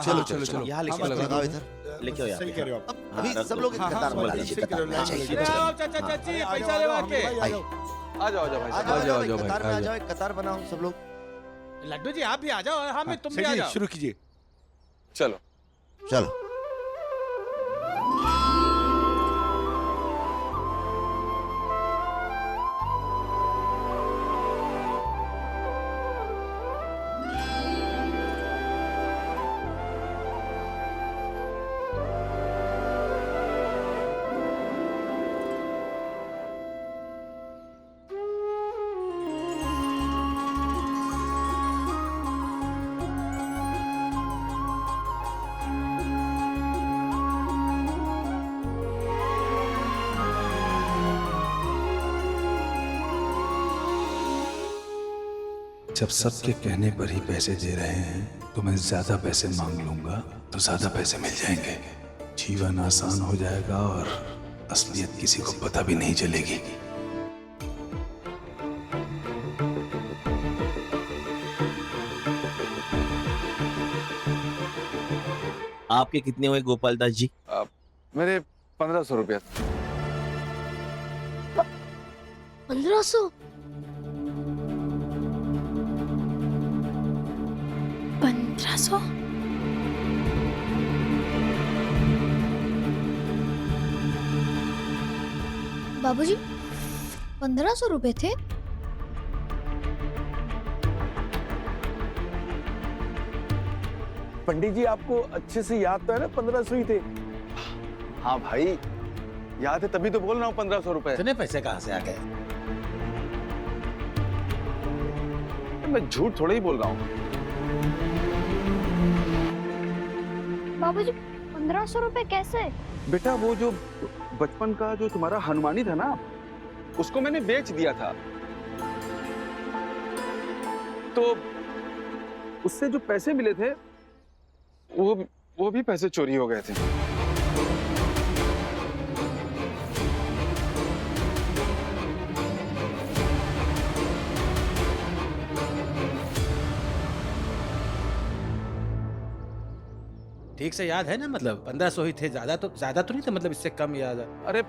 चलो चलो चलो यहाँ लिखो, लगाओ इधर। लिखो यहाँ सही पे। कह रहे हो आप। अभी हाँ, सब लोग एक हाँ, कतार में हाँ, लगा सही लीजिए, कह रहे हो, कतार में। लाइन में चाहिए, लगे। चलो। आओ चाचा चाची आ पैसा जाओ, लेवा हम के भाई, आ जाओ। आ जाओ भाई आ साहब। जाओ, आ जाओ, एक जाओ कतार में भाई, आ आ जाओ, एक कतार बनाओ सब लोग। लड्डू जी आप भी आ जाओ, हाँ मैं तुम भी आ सही जाओ। शुरू कीजिए। चलो चलो जब सबके कहने पर ही पैसे दे रहे हैं तो मैं ज्यादा पैसे मांग लूंगा तो ज्यादा पैसे मिल जाएंगे। जीवन आसान हो जाएगा और असलियत किसी को पता भी नहीं चलेगी। आपके कितने हुए गोपाल दास जी? मेरे 1500 रुपया। 1500? 1500? बाबूजी 1500 रुपए थे? पंडित जी आपको अच्छे से याद तो है ना 1500 ही थे। हाँ भाई याद है, तभी तो बोल रहा हूँ 1500 रुपए। इतने पैसे कहाँ से आ गए? मैं झूठ थोड़ा ही बोल रहा हूँ। बाबूजी 1500 रुपए कैसे? बेटा वो जो बचपन का जो तुम्हारा हनुमानी था ना, उसको मैंने बेच दिया था, तो उससे जो पैसे मिले थे वो भी पैसे चोरी हो गए थे। ठीक से याद है ना, मतलब 1500 ही थे, ज्यादा तो नहीं थे, मतलब इससे कम याद है। अरे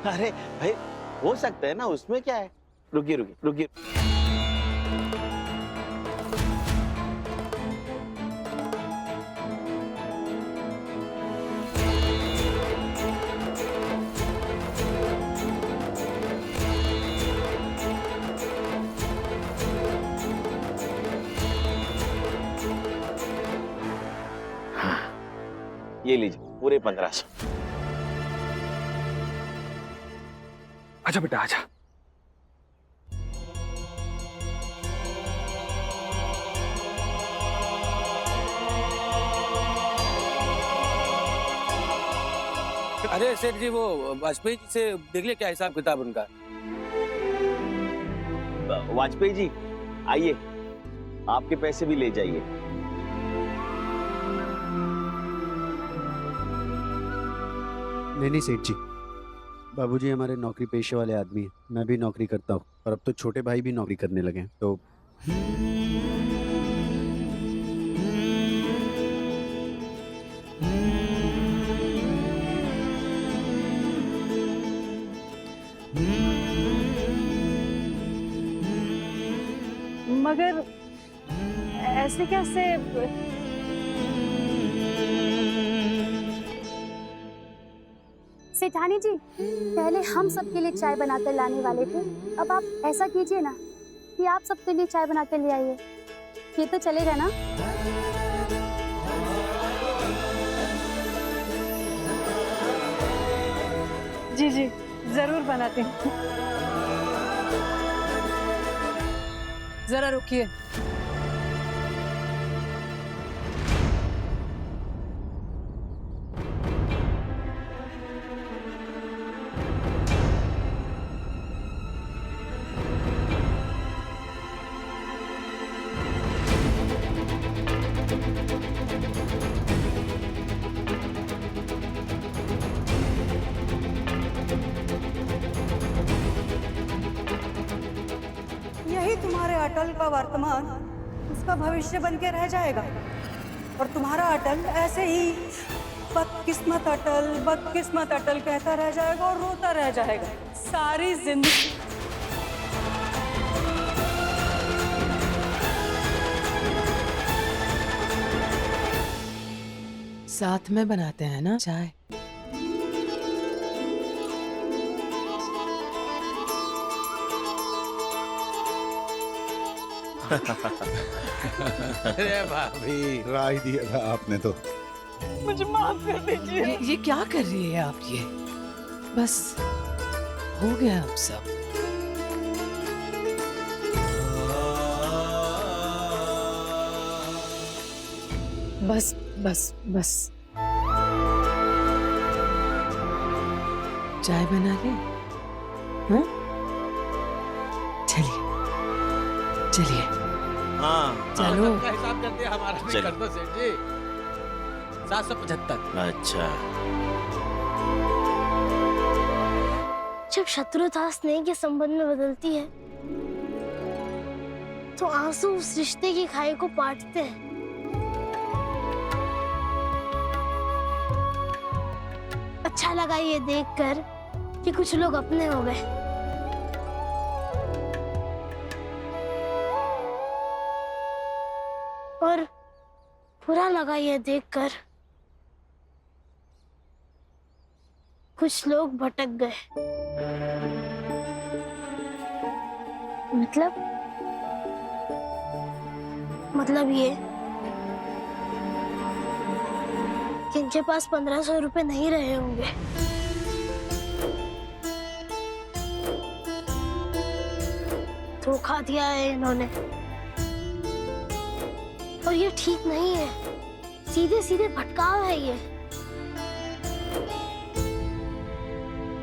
अरे भाई हो सकता है ना, उसमें क्या है। रुकिए रुकिए रुकिए। ये लीजिए पूरे 1500। आजा बेटा आजा। अरे सेठ जी वो वाजपेयी जी से देख लिया क्या हिसाब किताब उनका? वाजपेयी जी आइए, आपके पैसे भी ले जाइए। नहीं सेठ जी, बाबूजी हमारे नौकरी पेशे वाले आदमी हैं। मैं भी नौकरी करता हूँ और अब तो छोटे भाई भी नौकरी करने लगे हैं, तो मगर ऐसे कैसे? सेठानी जी, पहले हम सबके लिए चाय बनाकर लाने वाले थे, अब आप ऐसा कीजिए ना कि आप सबके लिए चाय बनाकर ले आइए। ये तो चलेगा ना? जी जी जरूर बनाते हैं। जरा रुकिए। यही तुम्हारे अटल का वर्तमान, उसका भविष्य बन के रह जाएगा। और तुम्हारा अटल ऐसे ही बदकिस्मत अटल कहता रह जाएगा और रोता रह जाएगा सारी जिंदगी। साथ में बनाते हैं ना चाय। अरे भाभी राय दिया था आपने तो। मुझे माफ कर दीजिए। ये क्या कर रही है आप ये? बस हो गया अब सब। बस बस बस चाय बना ले। हाँ चलिए चलिए हाँ चलो। सबका हिसाब करते हैं, हमारा भी चलिए। कर दो सेठ जी। 775। अच्छा। जब शत्रुता स्नेह के संबंध में बदलती है तो आंसू उस रिश्ते की खाई को पाटते हैं। अच्छा लगा ये देखकर कि कुछ लोग अपने हो गए। और बुरा लगा ये देखकर कुछ लोग भटक गए। मतलब ये कि इनके पास 1500 रुपए नहीं रहे होंगे। धोखा दिया है इन्होंने और ये ठीक नहीं है। सीधे सीधे भटकाव है ये।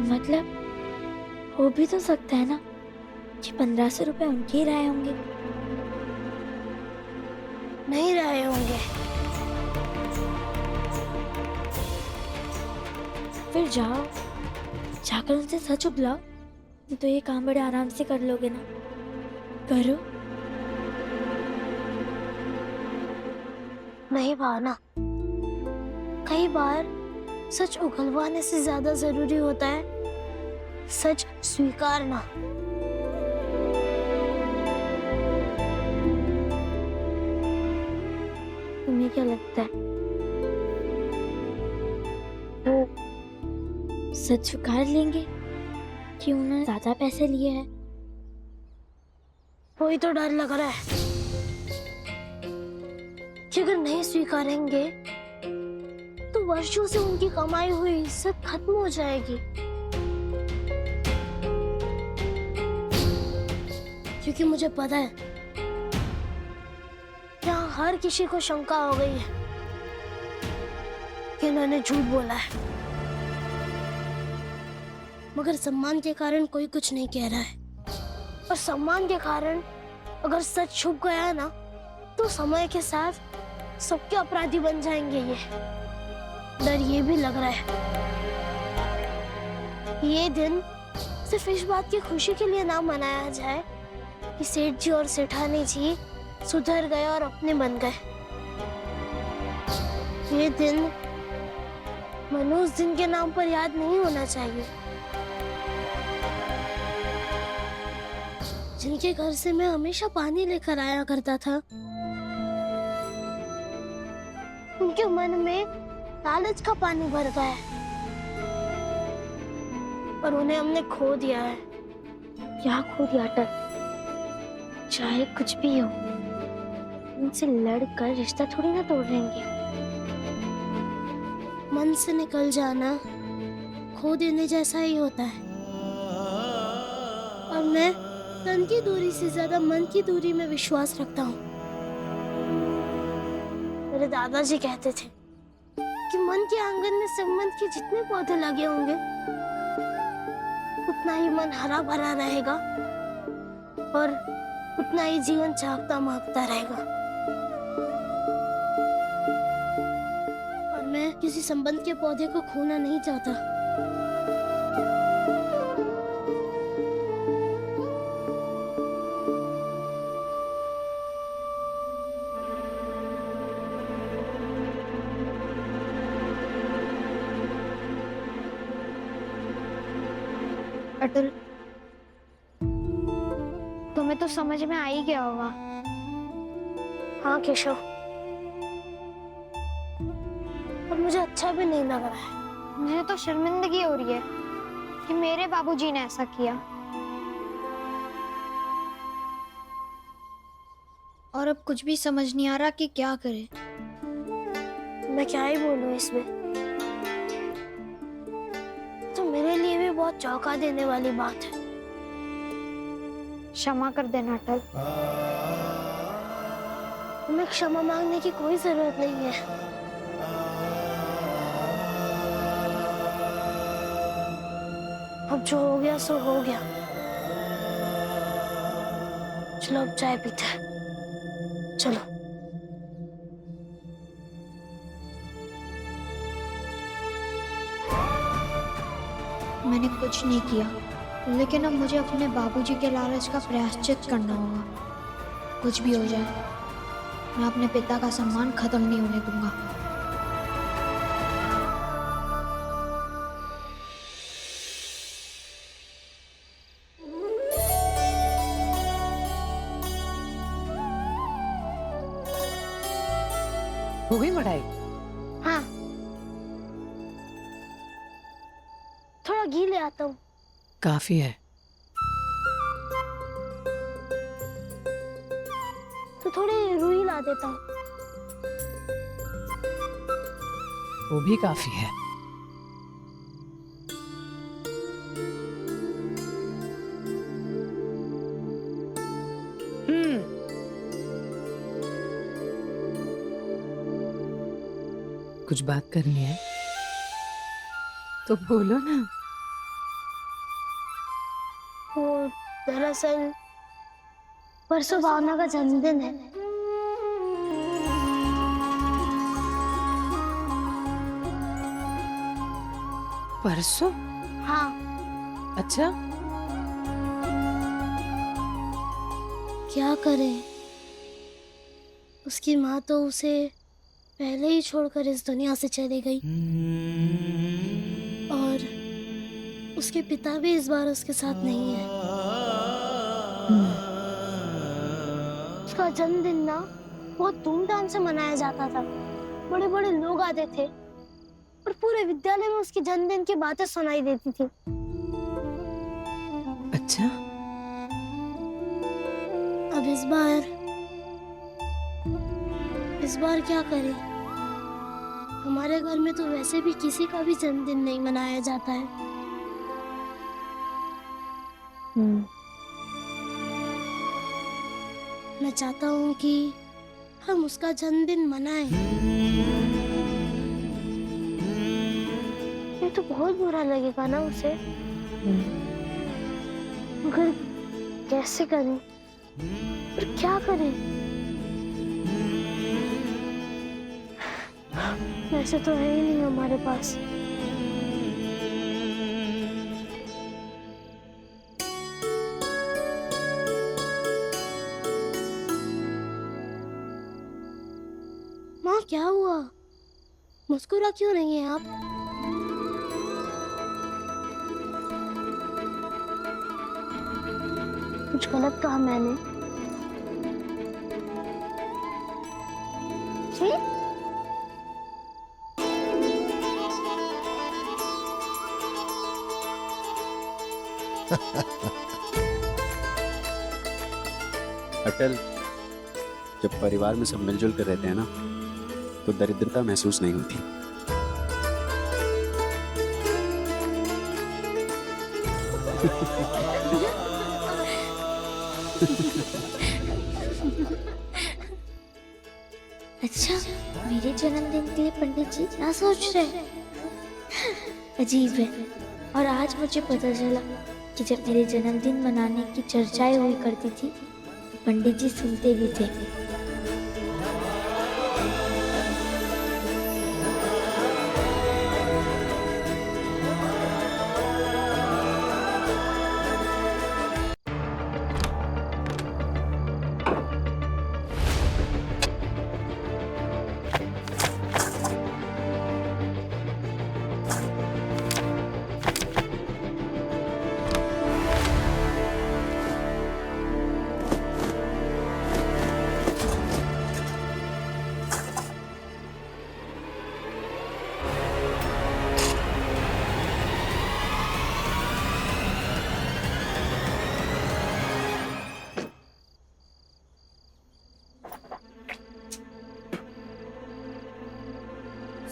मतलब हो भी तो सकता है ना कि 1500 रुपए उनके ही रहे होंगे। नहीं रहे होंगे। फिर जाओ जाकर उनसे सच उगलाओ, नहीं तो ये काम बड़े आराम से कर लोगे ना। करो। नहीं भावना, कई बार सच उगलवाने से ज्यादा जरूरी होता है सच स्वीकारना। तुम्हें क्या लगता है वो सच स्वीकार लेंगे कि उन्होंने ज्यादा पैसे लिए हैं? वही तो डर लग रहा है कि अगर नहीं स्वीकारेंगे तो वर्षों से उनकी कमाई हुई इज्जत खत्म हो जाएगी। क्योंकि मुझे पता है यहाँ हर किसी को शंका हो गई है कि इन्होंने झूठ बोला है, मगर सम्मान के कारण कोई कुछ नहीं कह रहा है। और सम्मान के कारण अगर सच छुप गया ना तो समय के साथ सबके अपराधी बन जाएंगे। ये डर ये भी लग रहा है ये दिन सिर्फ इस बात की खुशी के लिए ना मनाया जाए कि सेठ जी और सेठानी जी सुधर गए और अपने बन गए। ये दिन मनोज दिन के नाम पर याद नहीं होना चाहिए, जिनके घर से मैं हमेशा पानी लेकर आया करता था। उनके मन में लालच का पानी भर गया है और उन्हें हमने खो दिया है। क्या खो दिया अटल? चाहे कुछ भी हो, उनसे लड़कर रिश्ता थोड़ी ना तोड़ लेंगे। मन से निकल जाना खो देने जैसा ही होता है। और मैं तन की दूरी से ज्यादा मन की दूरी में विश्वास रखता हूँ। मेरे दादाजी कहते थे कि मन के आंगन में संबंध के जितने पौधे लगे होंगे उतना ही मन हरा भरा रहेगा और उतना ही जीवन चाहता मांगता रहेगा। और मैं किसी संबंध के पौधे को खोना नहीं चाहता। अटल, तुम्हें तो समझ में आ ही गया होगा। हाँ केशव, और मुझे अच्छा भी नहीं लग रहा है। मुझे तो शर्मिंदगी हो रही है कि मेरे बाबूजी ने ऐसा किया। और अब कुछ भी समझ नहीं आ रहा कि क्या करे। मैं क्या ही बोलूं इसमें। तो मेरे लिए भी बहुत चौंका देने वाली बात है। क्षमा कर देना अटल। तुम्हें क्षमा मांगने की कोई जरूरत नहीं है। अब जो हो गया सो हो गया। चलो अब चाय पीते हैं। चलो। मैंने कुछ नहीं किया, लेकिन अब मुझे अपने बाबूजी के लालच का प्रायश्चित करना होगा। कुछ भी हो जाए, मैं अपने पिता का सम्मान खत्म नहीं होने दूंगा। हो गई मढ़ाई? हाँ, थोड़ा घी ले आता हूँ। काफी है। तो थोड़ी रुई ला देता हूँ। वो भी काफी है। कुछ बात करनी है तो बोलो ना। वो दरअसल परसों भावना का जन्मदिन है। परसों? हाँ। अच्छा, क्या करें, उसकी माँ तो उसे पहले ही छोड़कर इस दुनिया से चली गई और उसके पिता भी इस बार उसके साथ नहीं है। उसका जन्मदिन ना बहुत धूमधाम से मनाया जाता था। बड़े बड़े लोग आते थे और पूरे विद्यालय में उसके जन्मदिन की बातें सुनाई देती थी। अच्छा, अब इस बार क्या करें? हमारे घर में तो वैसे भी किसी का भी जन्मदिन नहीं मनाया जाता है। मैं चाहता हूँ कि हम उसका जन्मदिन मनाएं। ये तो बहुत बुरा लगेगा ना उसे। मगर कैसे करें और क्या करें? वैसे तो है ही नहीं हमारे पास। माँ, क्या हुआ? मुस्कुरा क्यों नहीं है आप? कुछ गलत कहा मैंने? जी? अटल, जब परिवार में सब मिलजुल कर रहते हैं ना, तो दरिद्रता महसूस नहीं होती। अच्छा, मेरे जन्मदिन के लिए पंडित जी क्या सोच रहे हैं? अजीब है। और आज मुझे पता चला कि जब मेरे जन्मदिन मनाने की चर्चाएं हुई करती थी, पंडित जी सुनते भी थे।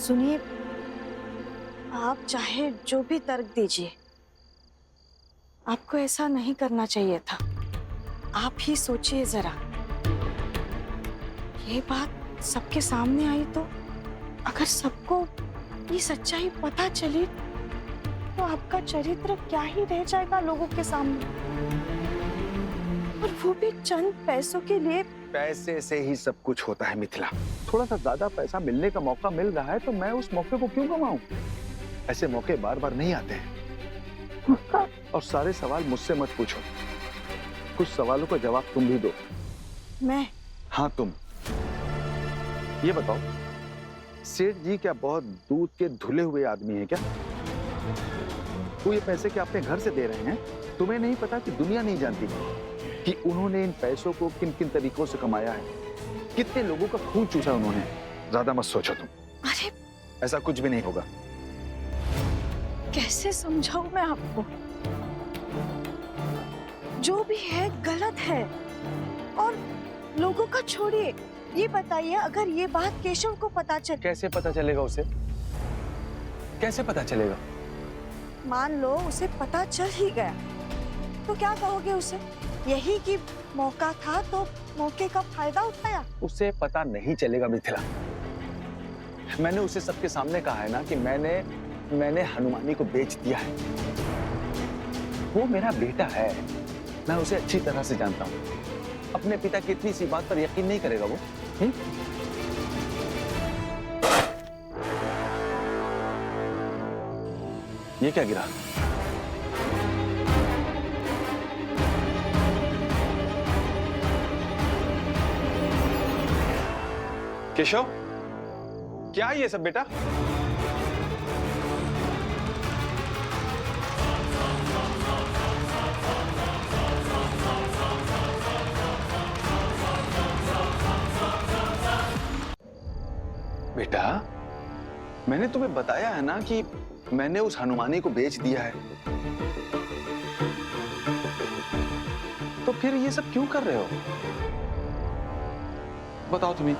सुनिए, आप चाहे जो भी तर्क दीजिए, आपको ऐसा नहीं करना चाहिए था। आप ही सोचिए जरा, ये बात सबके सामने आई तो अगर सबको ये सच्चाई पता चली तो आपका चरित्र क्या ही रह जाएगा लोगों के सामने, और वो भी चंद पैसों के लिए। पैसे से ही सब कुछ होता है मिथिला। थोड़ा सा ज्यादा पैसा मिलने का मौका मिल रहा है तो मैं उस मौके को क्यों गंवाऊं? ऐसे मौके बार बार नहीं आते हैं। और सारे सवाल मुझसे मत पूछो, कुछ सवालों का जवाब तुम भी दो। मैं? हाँ तुम। ये बताओ, सेठ जी क्या बहुत दूध के धुले हुए आदमी है क्या? वो ये पैसे क्या अपने घर से दे रहे हैं? तुम्हें नहीं पता कि दुनिया नहीं जानती कि उन्होंने इन पैसों को किन किन तरीकों से कमाया है, कितने लोगों का खून चूसा उन्होंने। ज्यादा मत सोचो तुम। अरे ऐसा कुछ भी नहीं होगा। कैसे समझाऊं मैं आपको? जो भी है गलत है। और लोगों का छोड़िए, ये बताइए अगर ये बात केशव को पता चले। कैसे पता चलेगा उसे? कैसे पता चलेगा? मान लो उसे पता चल ही गया तो क्या कहोगे उसे? यही कि मौका था तो मौके का फायदा उठाया। उसे पता नहीं चलेगा मिथिला। मैंने उसे सबके सामने कहा है ना कि मैंने हनुमानी को बेच दिया है। वो मेरा बेटा है, मैं उसे अच्छी तरह से जानता हूँ। अपने पिता की इतनी सी बात पर यकीन नहीं करेगा वो। ये क्या गिरा? केशव, क्या है ये सब बेटा? बेटा, मैंने तुम्हें बताया है ना कि मैंने उस हनुमानी को बेच दिया है। तो फिर ये सब क्यों कर रहे हो? बताओ तुम्हें।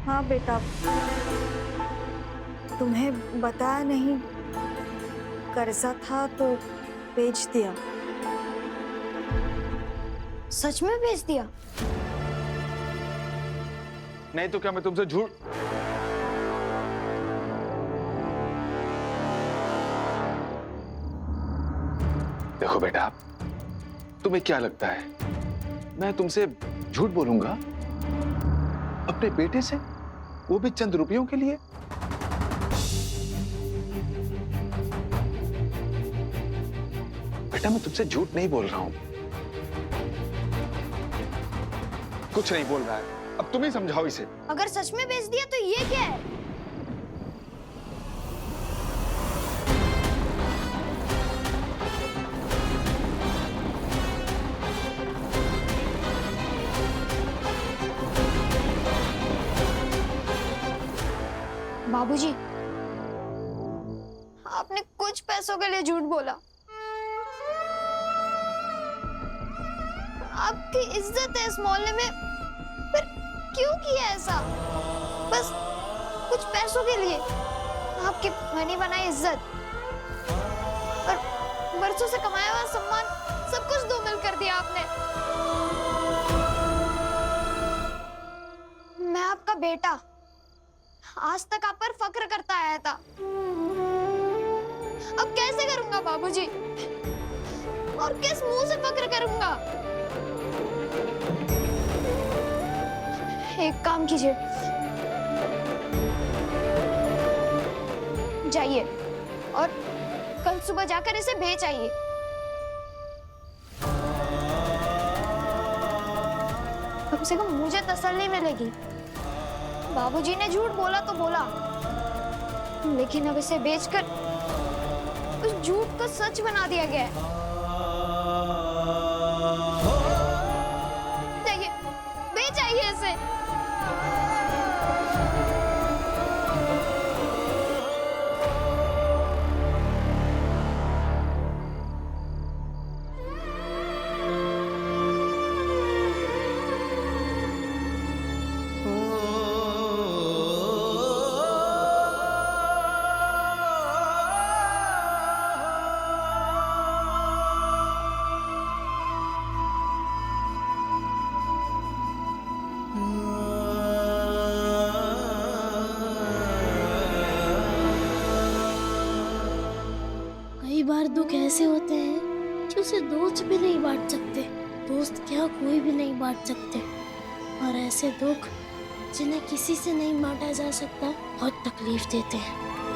हाँ बेटा, तुम्हें बताया नहीं, कर्जा था तो बेच दिया। सच में बेच दिया? नहीं तो क्या मैं तुमसे झूठ? देखो बेटा, तुम्हें क्या लगता है मैं तुमसे झूठ बोलूंगा अपने बेटे से, वो भी चंद रुपयों के लिए? बेटा मैं तुमसे झूठ नहीं बोल रहा हूं, कुछ नहीं बोल रहा है। अब तुम ही समझाओ इसे। अगर सच में बेच दिया तो ये क्या है? बाबूजी, आपने कुछ पैसों के लिए झूठ बोला। आपकी इज्जत है इस मोहल्ले में, फिर क्यों किया ऐसा? बस कुछ पैसों के लिए आपकी बनी बनाई इज्जत और बरसों से कमाया हुआ सम्मान सब कुछ दो मिल कर दिया आपने। मैं आपका बेटा, आज तक आप पर फक्र करता आया था, अब कैसे करूंगा बाबूजी? और किस मुंह से फक्र करूंगा? एक काम कीजिए, जाइए और कल सुबह जाकर इसे बेच आइए। कम से कम मुझे तसल्ली मिलेगी। बाबूजी ने झूठ बोला तो बोला, लेकिन अब इसे बेचकर उस झूठ को सच बना दिया गया है। जाइए, बेच आइए इसे। ऐसे होते हैं कि उसे दोस्त भी नहीं बांट सकते। दोस्त क्या कोई भी नहीं बांट सकते। और ऐसे दुख जिन्हें किसी से नहीं बांटा जा सकता बहुत तकलीफ देते हैं।